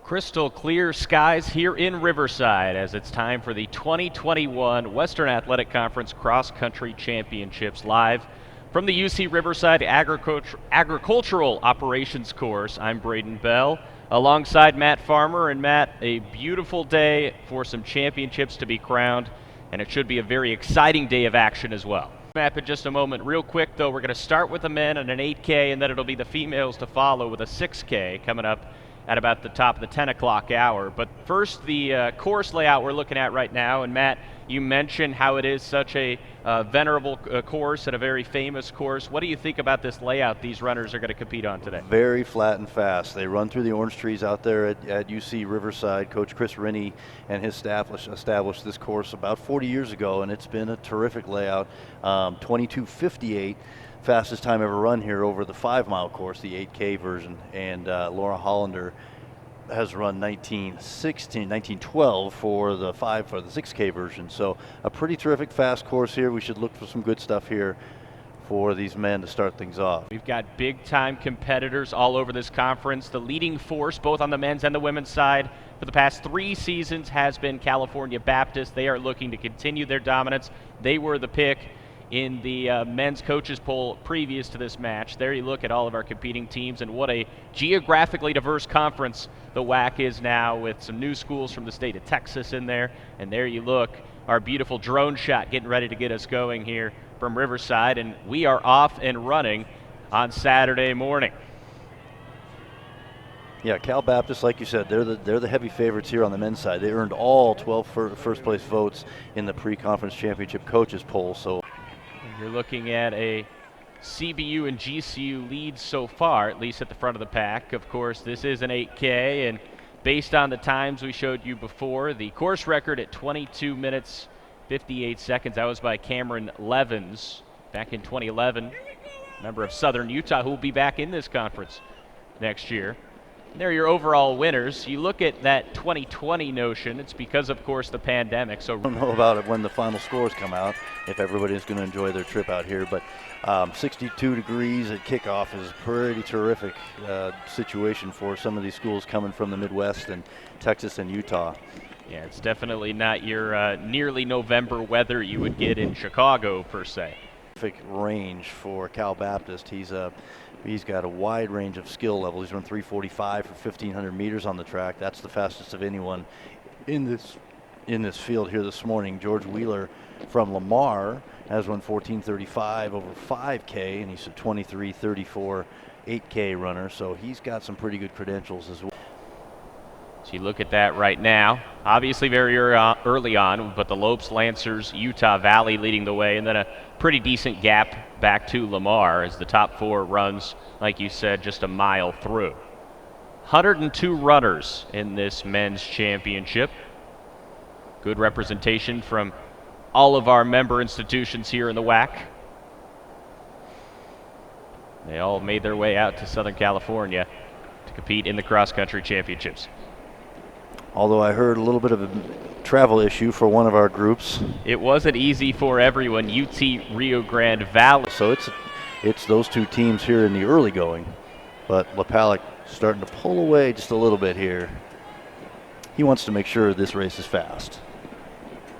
Crystal clear skies here in Riverside as it's time for the 2021 Western Athletic Conference Cross Country Championships live from the UC Riverside Agricultural Operations Course. I'm Braden Bell alongside Matt Farmer. And Matt, a beautiful day for some championships to be crowned, and it should be a very exciting day of action as well. Map in just a moment. Real quick though, we're going to start with the men and an 8K, and then it'll be the females to follow with a 6K coming up at about the top of the 10 o'clock hour. But first, the course layout we're looking at right now. And Matt, you mentioned how it is such a venerable course and a very famous course. What do you think about this layout these runners are going to compete on today? Very flat and fast. They run through the orange trees out there at UC Riverside. Coach Chris Rennie and his staff established this course about 40 years ago, and it's been a terrific layout. 22:58. Fastest time ever run here over the 5-mile course, the 8K version, and Laura Hollander has run 19:12 for the 6K version. So a pretty terrific fast course here. We should look for some good stuff here for these men to start things off. We've got big time competitors all over this conference. The leading force both on the men's and the women's side for the past 3 seasons has been California Baptist. They are looking to continue their dominance. They were the pick in the men's coaches poll previous to this match. There you look at all of our competing teams, and what a geographically diverse conference the WAC is now, with some new schools from the state of Texas in there. And there you look, our beautiful drone shot getting ready to get us going here from Riverside, and we are off and running on Saturday morning. Yeah, Cal Baptist, like you said, they're the heavy favorites here on the men's side. They earned all 12 first place votes in the pre-conference championship coaches poll. So you're looking at a CBU and GCU lead so far, at least at the front of the pack. Of course, this is an 8K, and based on the times we showed you before, the course record at 22 minutes 58 seconds, that was by Cameron Levins back in 2011, member of Southern Utah, who will be back in this conference next year. And there are your overall winners. You look at that 2020 notion, it's because, of course, the pandemic. So I don't know about it when the final scores come out, if everybody's going to enjoy their trip out here, but 62 degrees at kickoff is a pretty terrific situation for some of these schools coming from the Midwest and Texas and Utah. Yeah, it's definitely not your nearly November weather you would get in Chicago, per se. Terrific range for Cal Baptist. He's got a wide range of skill levels. He's run 3:45 for 1,500 meters on the track. That's the fastest of anyone in this field here this morning. George Wheeler from Lamar has run 14:35 over 5K, and he's a 23:34 8K runner. So he's got some pretty good credentials as well. So you look at that right now, obviously very early on, but the Lopes, Lancers, Utah Valley leading the way, and then a pretty decent gap back to Lamar as the top 4 runs, like you said, just a mile through. 102 runners in this men's championship. Good representation from all of our member institutions here in the WAC. They all made their way out to Southern California to compete in the cross country championships. Although I heard a little bit of a travel issue for one of our groups. It wasn't easy for everyone. UT Rio Grande Valley. So it's those 2 teams here in the early going, but LaPallick starting to pull away just a little bit here. He wants to make sure this race is fast.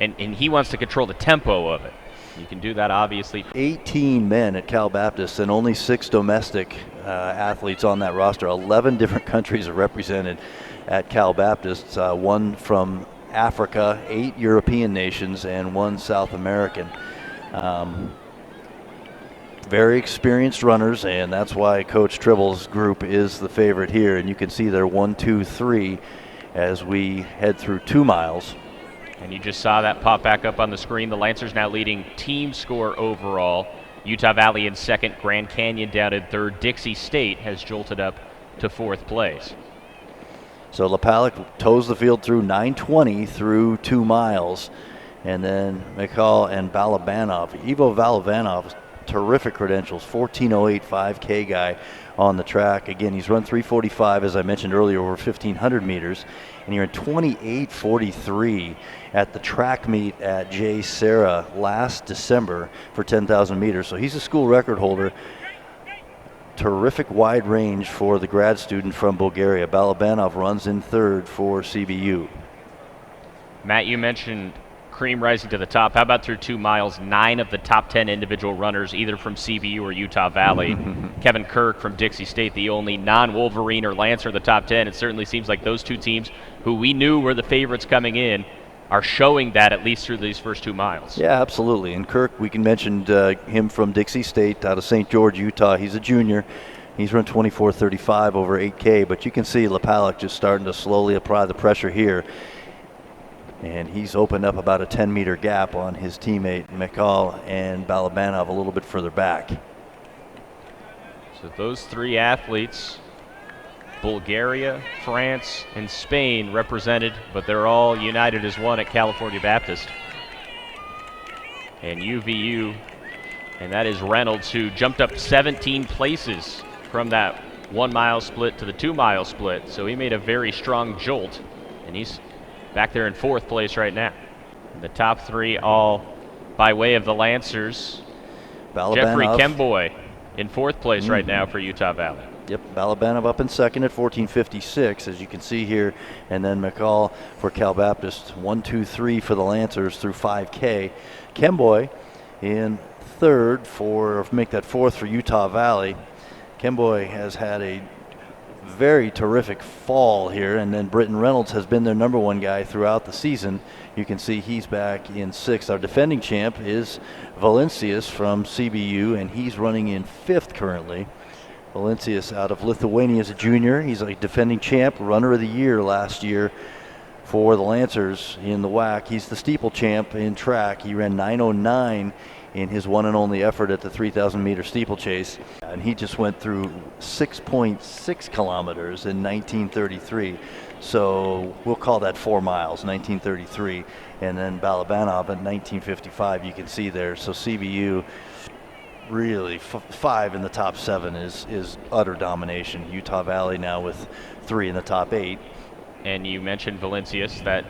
And he wants to control the tempo of it. You can do that, obviously. 18 men at Cal Baptist and only 6 domestic athletes on that roster. 11 different countries are represented at Cal Baptist, 1 from Africa, 8 European nations, and 1 South American. Very experienced runners, and that's why Coach Tribble's group is the favorite here. And you can see they're 1, 2, 3 as we head through 2 miles. And you just saw that pop back up on the screen. The Lancers now leading team score overall. Utah Valley in second, Grand Canyon down in third. Dixie State has jolted up to 4th place. So LaPallick toes the field through 9:20 through 2 miles. And then McCall and Balabanov. Ivo Balabanov, terrific credentials, 14:08 5K guy on the track. Again, he's run 3:45, as I mentioned earlier, over 1,500 meters. And you're in 28:43 at the track meet at J. Sarah last December for 10,000 meters. So he's a school record holder. terrific wide range for the grad student from Bulgaria. Balabanov runs in third for CBU. Matt, you mentioned cream rising to the top. How about through 2 miles, 9 of the top 10 individual runners, either from CBU or Utah Valley? Kevin Kirk from Dixie State, the only non-Wolverine or Lancer in the top 10. It certainly seems like those two teams, who we knew were the favorites coming in, are showing that at least through these first 2 miles. Yeah, absolutely. And Kirk, we can mention him from Dixie State out of St. George, Utah. He's a junior. He's run 24:35 over 8K, but you can see Lepalek just starting to slowly apply the pressure here. And he's opened up about a 10-meter gap on his teammate McCall and Balabanov a little bit further back. So those 3 athletes, Bulgaria, France, and Spain represented, but they're all united as one at California Baptist. And UVU, and that is Reynolds, who jumped up 17 places from that 1 mile split to the 2 mile split. So he made a very strong jolt, and he's back there in 4th place right now. And the top 3 all by way of the Lancers. Jeffrey Kemboy in 4th place right now for Utah Valley. Yep, Balabanov up in second at 14:56, as you can see here, and then McCall for Cal Baptist. 1, 2, 3 for the Lancers through 5K. Kemboy in third for make that 4th for Utah Valley. Kemboy has had a very terrific fall here, and then Britton Reynolds has been their #1 guy throughout the season. You can see he's back in 6th. Our defending champ is Valencius from CBU, and he's running in 5th currently. Valencius out of Lithuania is a junior. He's a defending champ, runner of the year last year for the Lancers in the WAC. He's the steeple champ in track. He ran 9:09 in his one and only effort at the 3,000-meter steeplechase. And he just went through 6.6 kilometers in 1933. So we'll call that 4 miles, 1933. And then Balabanov at 1955, you can see there. So CBU really 5 in the top 7 is utter domination. Utah Valley now with 3 in the top 8. And you mentioned Valencius, that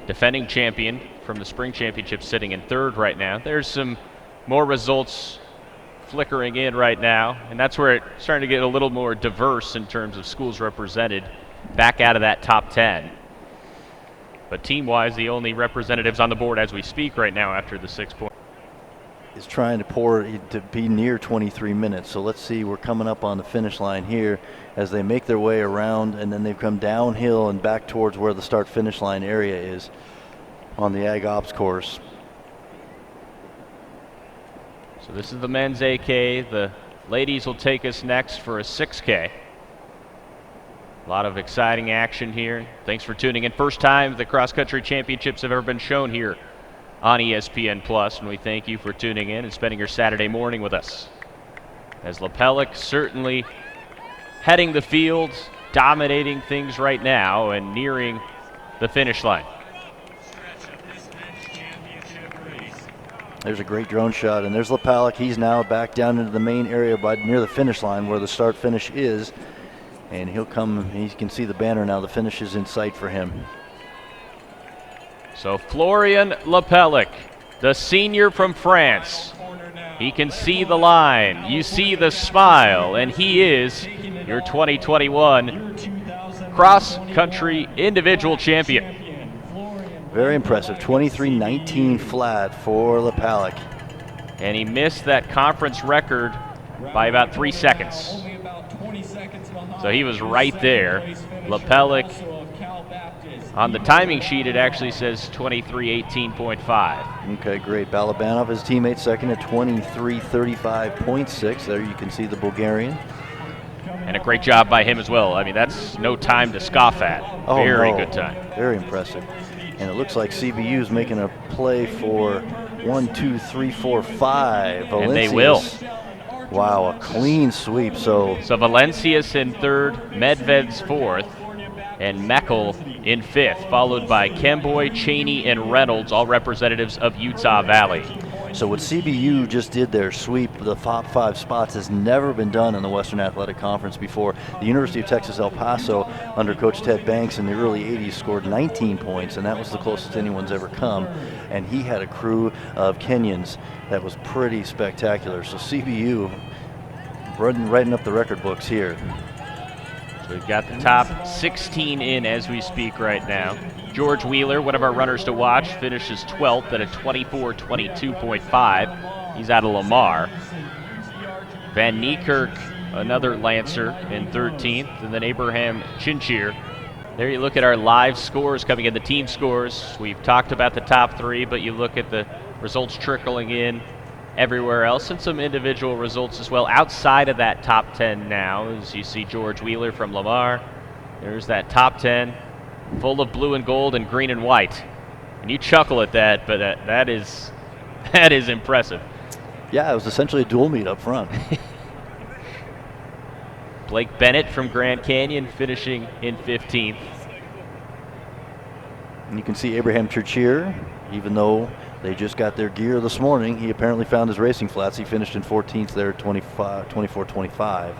defending champion from the spring championship, sitting in 3rd right now. There's some more results flickering in right now, and that's where it's starting to get a little more diverse in terms of schools represented back out of that top 10. But team-wise, the only representatives on the board as we speak right now after the 6 point is trying to be near 23 minutes. So let's see, we're coming up on the finish line here as they make their way around, and then they've come downhill and back towards where the start-finish line area is on the Ag Ops course. So this is the men's AK. The ladies will take us next for a 6K. A lot of exciting action here. Thanks for tuning in. First time the Cross Country Championships have ever been shown here on ESPN Plus, and we thank you for tuning in and spending your Saturday morning with us. As Lepalek certainly heading the field, dominating things right now and nearing the finish line. There's a great drone shot, and there's Lepalek. He's now back down into the main area near the finish line where the start finish is, and he'll come. You can see the banner now. The finish is in sight for him. So Florian Lepalek, the senior from France. He can see the line. You see the smile, and he is your 2021 Cross Country Individual Champion. Very impressive, 23:19 flat for Lepalek. And he missed that conference record by about 3 seconds. So he was right there. Lepalek, on the timing sheet, it actually says 23:18.5. Okay, great. Balabanov, his teammate, second at 23:35.6. There you can see the Bulgarian. And a great job by him as well. I mean, that's no time to scoff at. Oh, Very no. good time. Very impressive. And it looks like CBU is making a play for 1, 2, 3, 4, 5. Valencius. And they will. Wow, a clean sweep. So Valencius in 3rd, Medved's 4th, and Meckel in 5th, followed by Kemboy, Cheney, and Reynolds, all representatives of Utah Valley. So what CBU just did there, sweep the top 5 spots, has never been done in the Western Athletic Conference before. The University of Texas El Paso, under Coach Ted Banks in the early 80s, scored 19 points, and that was the closest anyone's ever come. And he had a crew of Kenyans that was pretty spectacular. So CBU writing up the record books here. So we've got the top 16 in as we speak right now. George Wheeler, one of our runners to watch, finishes 12th at a 24:22.5. He's out of Lamar. Van Niekerk, another Lancer, in 13th, and then Abraham Chinchir. There you look at our live scores coming in, the team scores. We've talked about the top 3, but you look at the results trickling in everywhere else, and some individual results as well outside of that top 10 now, as you see George Wheeler from Lamar. There's that top 10, full of blue and gold and green and white. And you chuckle at that, but that is impressive. Yeah, it was essentially a dual meet up front. Blake Bennett from Grand Canyon finishing in 15th. And you can see Abraham Churchier, even though they just got their gear this morning, he apparently found his racing flats. He finished in 14th there at 24:25.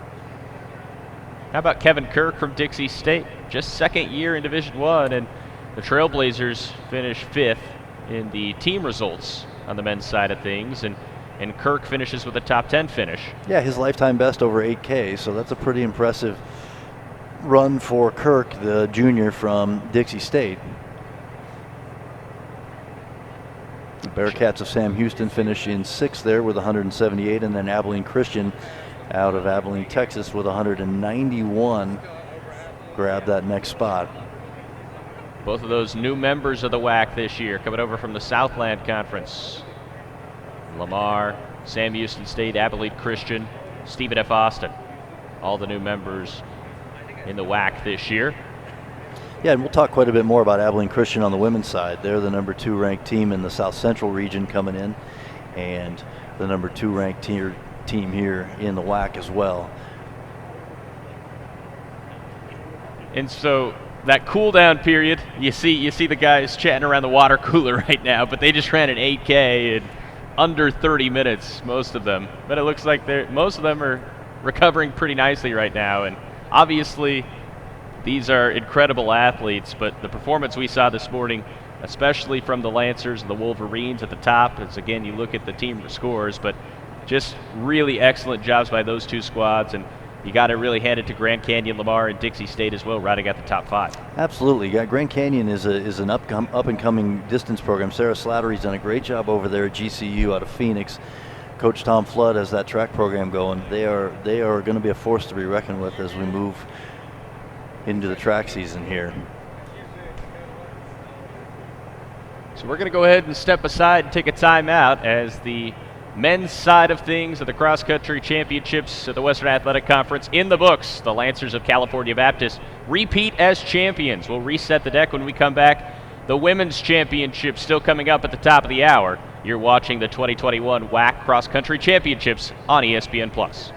How about Kevin Kirk from Dixie State? Just second year in Division I, and the Trailblazers finish 5th in the team results on the men's side of things, and Kirk finishes with a top 10 finish. Yeah, his lifetime best over 8K, so that's a pretty impressive run for Kirk, the junior from Dixie State. The Bearcats of Sam Houston finish in 6th there with 178, and then Abilene Christian out of Abilene, Texas with 191 grab that next spot. Both of those new members of the WAC this year coming over from the Southland Conference. Lamar, Sam Houston State, Abilene Christian, Stephen F. Austin. All the new members in the WAC this year. Yeah, and we'll talk quite a bit more about Abilene Christian on the women's side. They're the number 2 ranked team in the South Central region coming in, and the number 2 ranked team here in the WAC as well. And so that cool down period, you see the guys chatting around the water cooler right now, but they just ran an 8K in under 30 minutes, most of them. But it looks like most of them are recovering pretty nicely right now, and obviously these are incredible athletes, but the performance we saw this morning, especially from the Lancers and the Wolverines at the top, as again you look at the team scores, but just really excellent jobs by those 2 squads, and you got to really hand it to Grand Canyon, Lamar, and Dixie State as well, right at the top 5. Absolutely. Yeah, Grand Canyon is an up-and-coming distance program. Sarah Slattery's done a great job over there at GCU out of Phoenix. Coach Tom Flood has that track program going. They are going to be a force to be reckoned with as we move into the track season here. So we're going to go ahead and step aside and take a timeout as the men's side of things of the Cross Country Championships of the Western Athletic Conference in the books. The Lancers of California Baptist repeat as champions. We'll reset the deck when we come back. The Women's Championship still coming up at the top of the hour. You're watching the 2021 WAC Cross Country Championships on ESPN+.